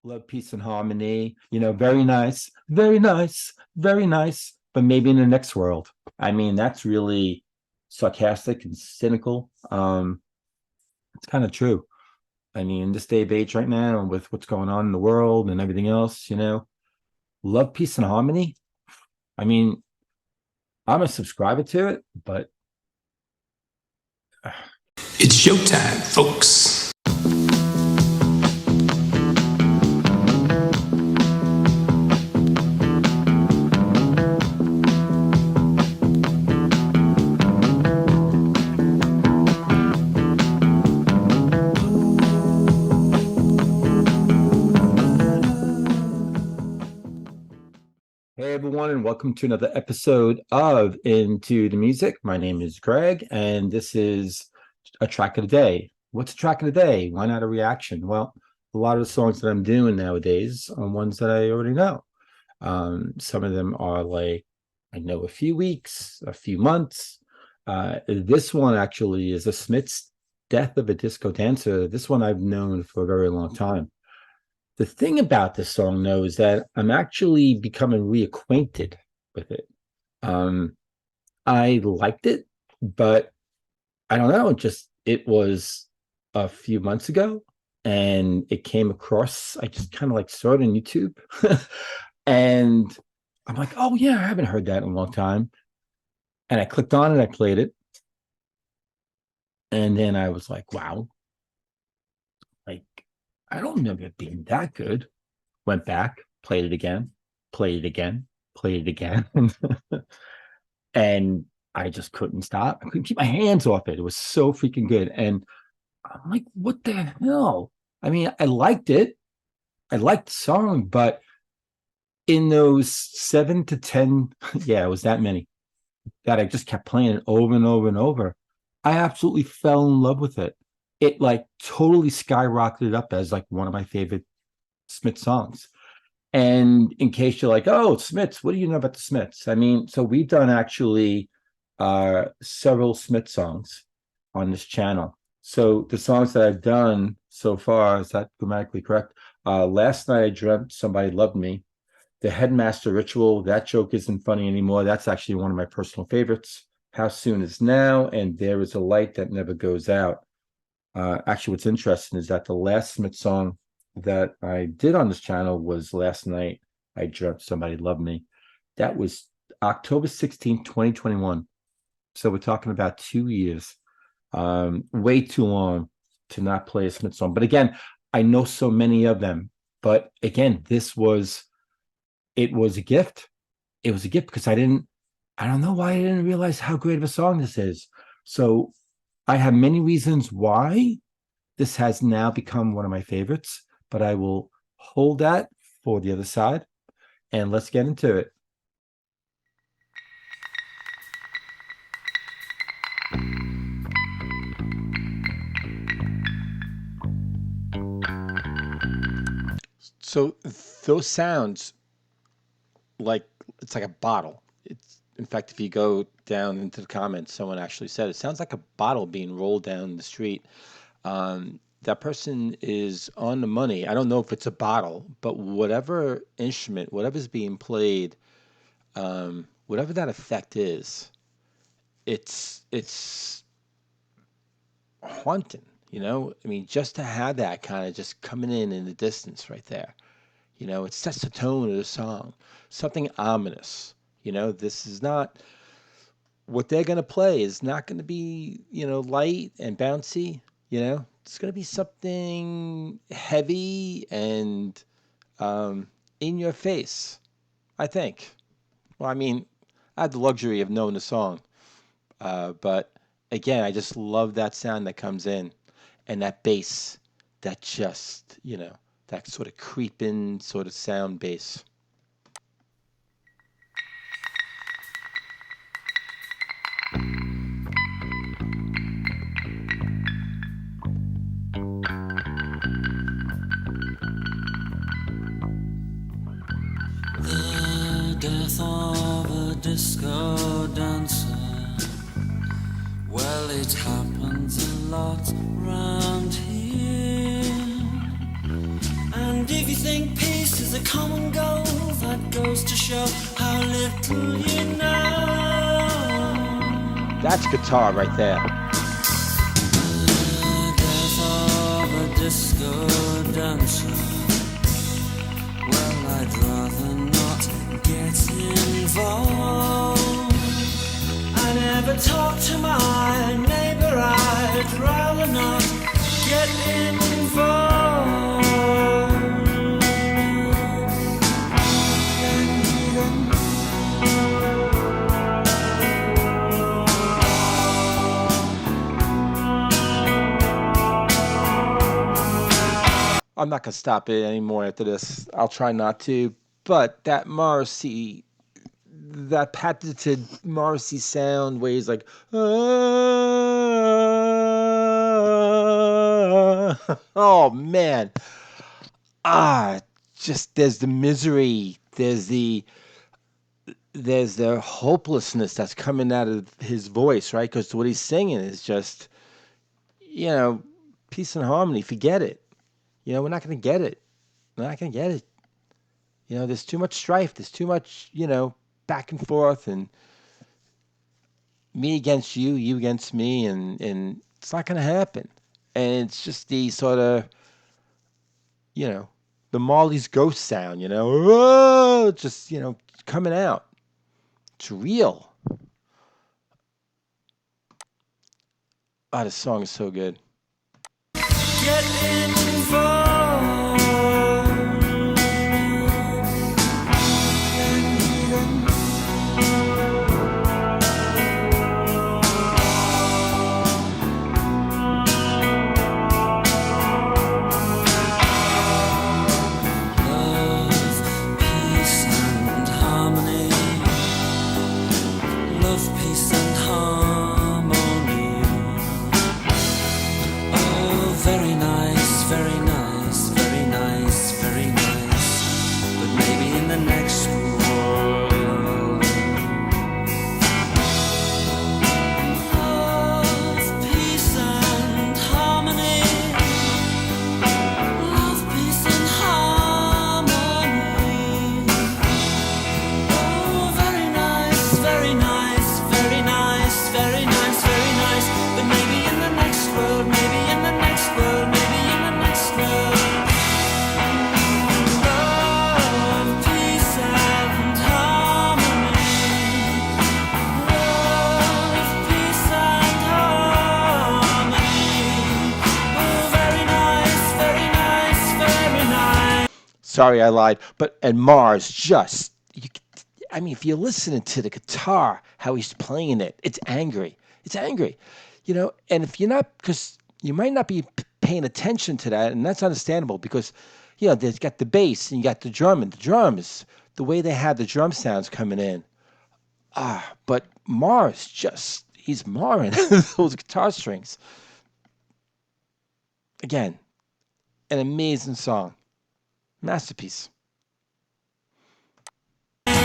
love, peace, and harmony. Very nice, very nice, very nice. But maybe in the next world. I mean, that's really sarcastic and cynical. It's kind of true. I mean, in this day of age right now, with what's going on in the world and everything else, love, peace, and harmony. I mean, I'm a subscriber to it, but it's showtime, folks. Hey everyone, and welcome to another episode of Into the Music. My name is Greg, and this is a track of the day. What's a track of the day? Why not a reaction? Well, a lot of the songs that I'm doing nowadays are ones that I already know. Some of them are like, I know a few weeks, a few months. This one actually is a Smith's Death of a Disco Dancer. This one I've known for a very long time. The thing about this song, though, is that I'm actually becoming reacquainted with it. I liked it, but I don't know. It was a few months ago, and it came across. I just kind of like saw it on YouTube, and I'm like, oh yeah, I haven't heard that in a long time. And I clicked on it, I played it, and then I was like, wow, like I don't remember it being that good. Went back, played it again, played it again, played it again. And I just couldn't stop. I couldn't keep my hands off it. It was so freaking good. And I'm like, what the hell? I mean, I liked it. I liked the song, but in those 7 to 10, yeah, it was that many that I just kept playing it over and over and over. I absolutely fell in love with it. It like totally skyrocketed up as like one of my favorite Smith songs. And in case you're like, oh, Smiths, what do you know about the Smiths? I mean, so we've done actually several Smith songs on this channel. So the songs that I've done so far, is that grammatically correct? Last Night I Dreamt Somebody Loved Me. The Headmaster Ritual, That Joke Isn't Funny Anymore. That's actually one of my personal favorites. How Soon Is Now, and There Is a Light That Never Goes Out. Actually, what's interesting is that the last Smith song that I did on this channel was Last Night I Dreamt Somebody Loved Me. That was October 16th, 2021. So we're talking about 2 years. Way too long to not play a Smith song. But again, I know so many of them. But again, it was a gift. It was a gift because I don't know why I didn't realize how great of a song this is. So I have many reasons why this has now become one of my favorites, but I will hold that for the other side, and let's get into it. So those sounds like it's like a bottle. It's in fact, if you go down into the comments, someone actually said it sounds like a bottle being rolled down the street. That person is on the money. I don't know if it's a bottle, but whatever instrument, whatever's being played, whatever that effect is, it's haunting. I mean, just to have that kind of just coming in the distance right there. It sets the tone of the song, something ominous. This is not what they're going to play is not going to be, light and bouncy. It's going to be something heavy and in your face, I think. Well, I mean, I had the luxury of knowing the song. But again, I just love that sound that comes in and that bass that just, that sort of creeping sort of sound bass. The death of a disco dancer. Well, it happens a lot round here. And if you think come and go. That goes to show how little you know. That's guitar right there. The death of a disco dancer. Well, I'd rather not get involved. I never talk to my neighbor. I'd rather not get involved. I'm not gonna stop it anymore after this. I'll try not to. But that Morrissey, that patented Morrissey sound where he's like, oh man, just there's the misery, there's the hopelessness that's coming out of his voice, right? Because what he's singing is just, peace and harmony. Forget it. We're not going to get it. We're not going to get it. There's too much strife. There's too much, back and forth, and me against you, you against me, and it's not going to happen. And it's just the sort of, the Marley's Ghost sound, just, coming out. It's real. Oh, this song is so good. Get involved. Sorry, I lied. And Mars just, if you're listening to the guitar, how he's playing it, it's angry. It's angry. And if you're not, because you might not be paying attention to that, and that's understandable because, there's got the bass and you got the drum, and the drums, the way they have the drum sounds coming in. But Mars he's marring those guitar strings. Again, an amazing song. Masterpiece. Maybe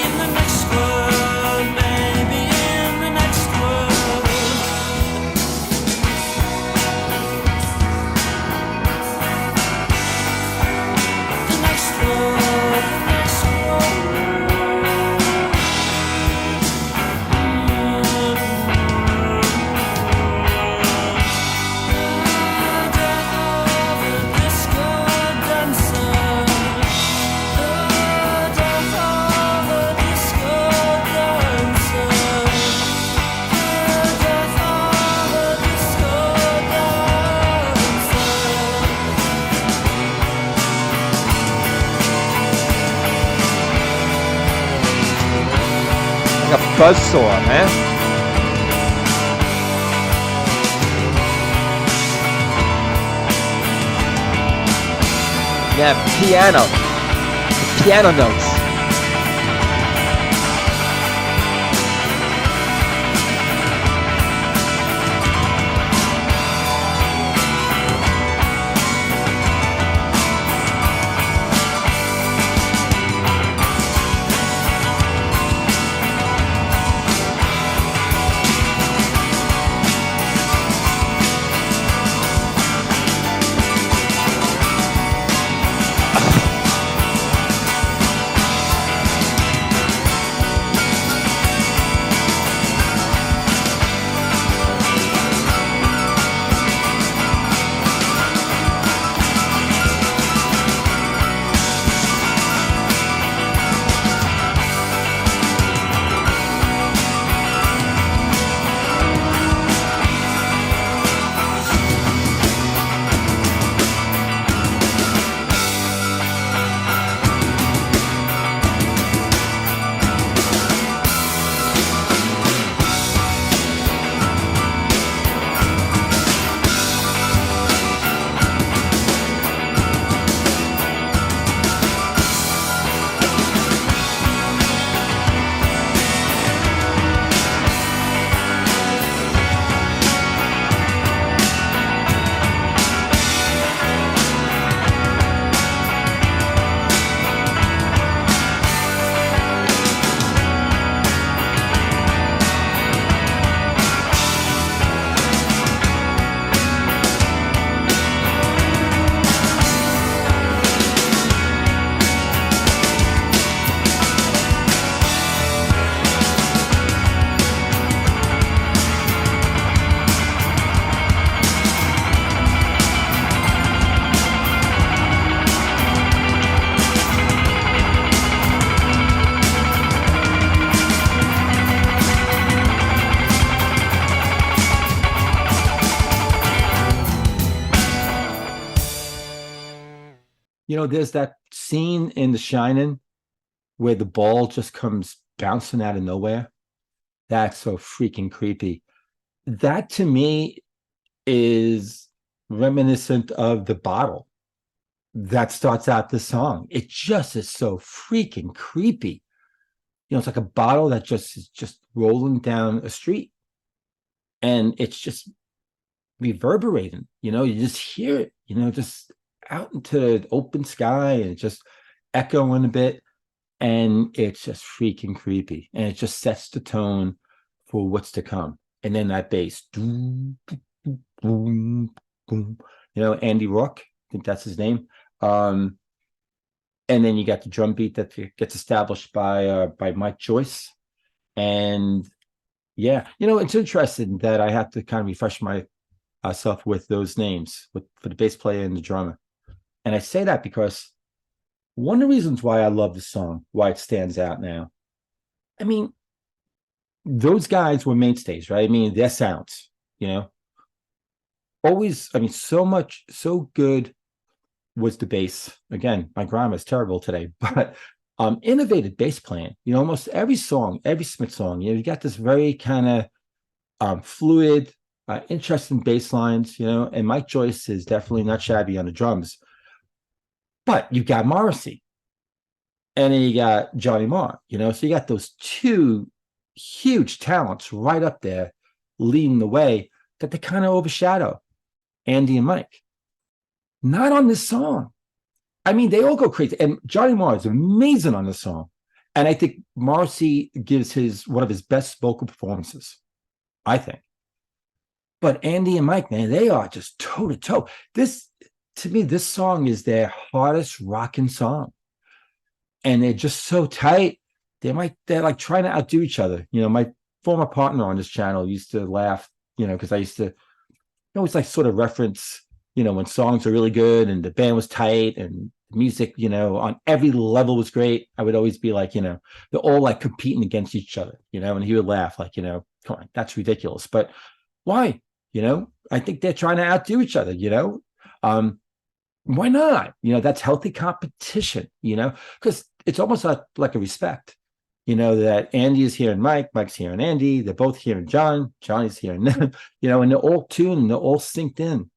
in the next world, maybe in the next world. The next world, the next world. A buzzsaw, man. Yeah, piano. The piano notes. There's that scene in The Shining where the ball just comes bouncing out of nowhere. That's so freaking creepy. That to me is reminiscent of the bottle that starts out the song. It just is so freaking creepy. It's like a bottle that just is just rolling down a street, and it's just reverberating. You just hear it, just out into the open sky, and just echoing a bit, and it's just freaking creepy, and it just sets the tone for what's to come. And then that bass, boom, boom, boom. Andy Rourke, I think that's his name. And then you got the drum beat that gets established by Mike Joyce. And yeah, it's interesting that I have to kind of refresh myself with those names for the bass player and the drummer. And I say that because one of the reasons why I love the song, why it stands out now, I mean, those guys were mainstays, right? I mean, their sounds, always, I mean, so good was the bass. Again, my grammar is terrible today, but innovative bass playing. Almost every song, every Smith song, you got this very kind of fluid, interesting bass lines, and Mike Joyce is definitely not shabby on the drums. But you got Morrissey, and then you got Johnny Marr, so you got those two huge talents right up there leading the way that they kind of overshadow Andy and Mike. Not on this song. I mean, they all go crazy. And Johnny Marr is amazing on this song. And I think Morrissey gives one of his best vocal performances, I think. But Andy and Mike, man, they are just toe to toe. To me, this song is their hardest rocking song. And they're just so tight. They're like trying to outdo each other. My former partner on this channel used to laugh, because I used to always like sort of reference, when songs are really good and the band was tight and music, on every level was great. I would always be like, they're all like competing against each other, and he would laugh like, come on, that's ridiculous. But why? I think they're trying to outdo each other, why not? That's healthy competition, because it's almost like a respect, that Andy is hearing Mike, Mike's hearing Andy, they're both hearing John, Johnny's hearing them, and they're all tuned and they're all synced in,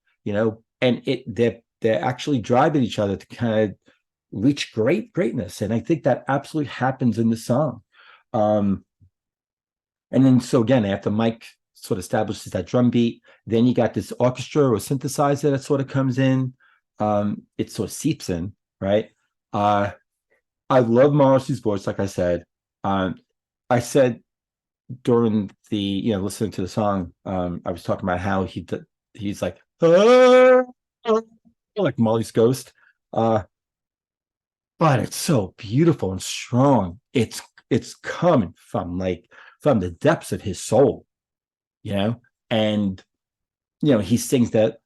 and they're actually driving each other to kind of reach greatness. And I think that absolutely happens in the song. And then, so again, after Mike sort of establishes that drum beat, then you got this orchestra or synthesizer that sort of comes in. It sort of seeps in, right? I love Morrissey's voice, like I said. I said during the, listening to the song, I was talking about how he's like, like Molly's Ghost. But it's so beautiful and strong. It's coming from the depths of his soul, and he sings that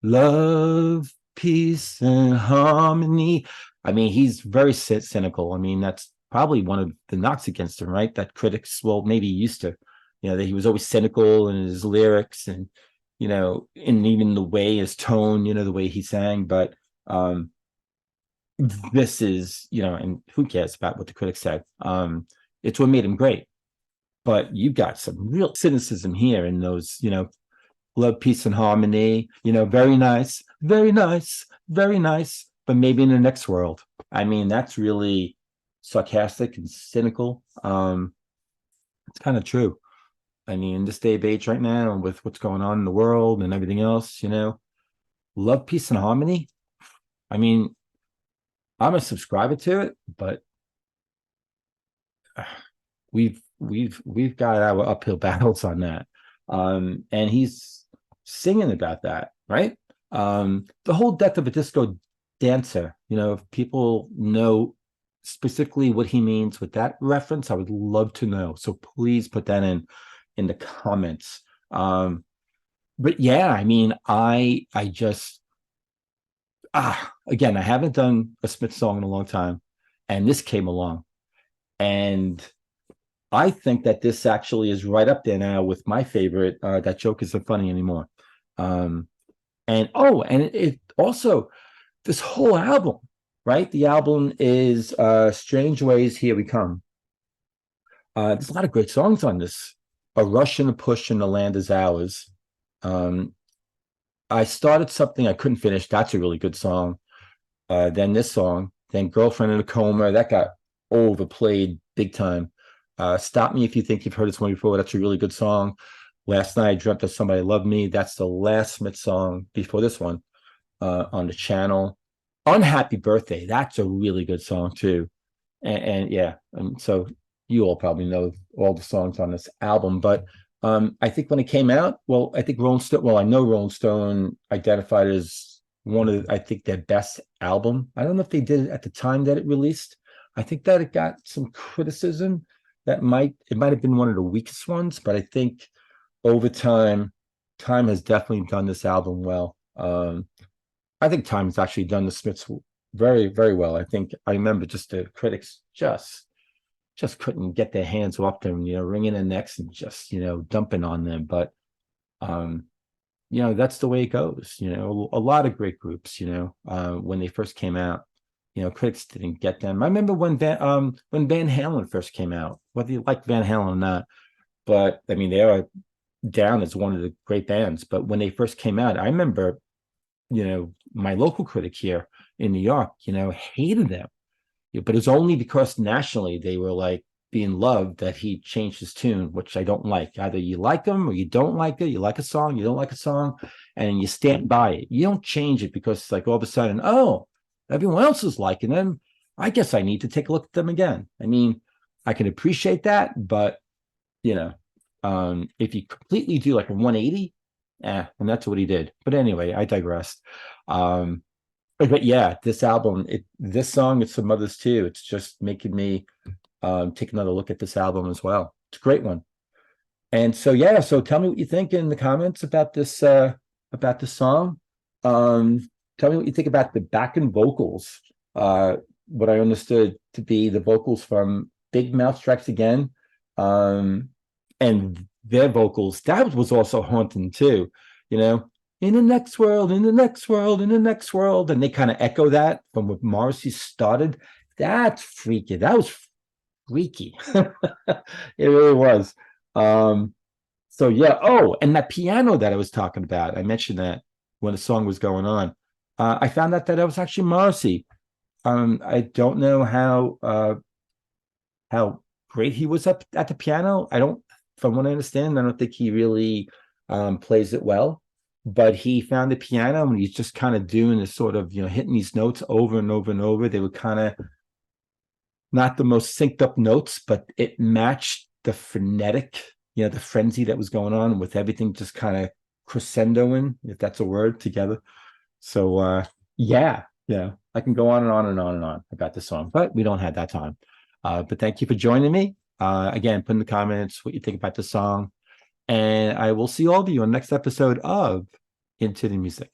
love, peace, and harmony. I mean, he's very cynical. I mean, that's probably one of the knocks against him, right? That critics, well, maybe used to, that he was always cynical in his lyrics and, and even the way his tone, the way he sang. But this is, and who cares about what the critics said? It's what made him great. But you've got some real cynicism here in those, love, peace, and harmony, very nice, very nice, very nice, but maybe in the next world. I mean, that's really sarcastic and cynical. It's kind of true. I mean, in this day of age right now, with what's going on in the world and everything else, love, peace, and harmony. I mean, I'm a subscriber to it, but we've got our uphill battles on that. And he's singing about that, right? The whole Death of a Disco Dancer, if people know specifically what he means with that reference, I would love to know. So please put that in the comments. But yeah, I mean, I just again, I haven't done a Smith song in a long time, and this came along, and I think that this actually is right up there now with my favorite. That joke isn't funny anymore. And it also, this whole album, right? The album is Strange Ways, Here We Come. There's a lot of great songs on this. A Rush and a Push and The Land Is Ours. I started something I couldn't finish. That's a really good song. Then this song, then Girlfriend in a Coma, that got overplayed big time. Stop Me If You Think You've Heard This One Before, that's a really good song. Last Night I Dreamt That Somebody Loved Me, that's the last Smith song before this one on the channel. Unhappy Birthday, that's a really good song too. And yeah, so you all probably know all the songs on this album, but I think when it came out, well, I think Rolling Stone, well, I know Rolling Stone identified it as one of, I think, their best album. I don't know if they did it at the time that it released. I think that it got some criticism that it might have been one of the weakest ones, but I think over time, Time has definitely done this album well. I think Time has actually done the Smiths very, very well. I think I remember just the critics just couldn't get their hands off them, wringing their necks and just, dumping on them. But, that's the way it goes. A lot of great groups, when they first came out, critics didn't get them. I remember when Van Halen first came out, whether you like Van Halen or not, but I mean, they are down as one of the great bands. But when they first came out, I remember, my local critic here in New York, hated them. But it's only because nationally they were like being loved that he changed his tune, which I don't like. Either you like them or you don't like it. You like a song, you don't like a song, and you stand by it. You don't change it because it's like all of a sudden, oh, everyone else is liking them. I guess I need to take a look at them again. I mean, I can appreciate that, but if you completely do like a 180, and that's what he did. But anyway, I digressed. But yeah, this album, this song, and some others too, it's just making me take another look at this album as well. It's a great one. And so yeah, so tell me what you think in the comments about this song. Tell me what you think about the backing vocals. What I understood to be the vocals from Big Mouth Strikes Again, and their vocals, that was also haunting too, in the next world, in the next world, in the next world. And they kind of echo that from what Morrissey started. That's freaky. That was freaky. It really was. So yeah. Oh, and that piano that I was talking about, I mentioned that when the song was going on. I found out that was actually Morrissey. I don't know how great he was up at the piano. From what I understand, I don't think he really plays it well. But he found the piano and he's just kind of doing this sort of, hitting these notes over and over and over. They were kind of not the most synced up notes, but it matched the frenetic, the frenzy that was going on with everything just kind of crescendoing, if that's a word, together. So yeah, I can go on and on and on and on about this song, but we don't have that time. But thank you for joining me. Again, put in the comments what you think about the song. And I will see all of you on the next episode of Into the Music.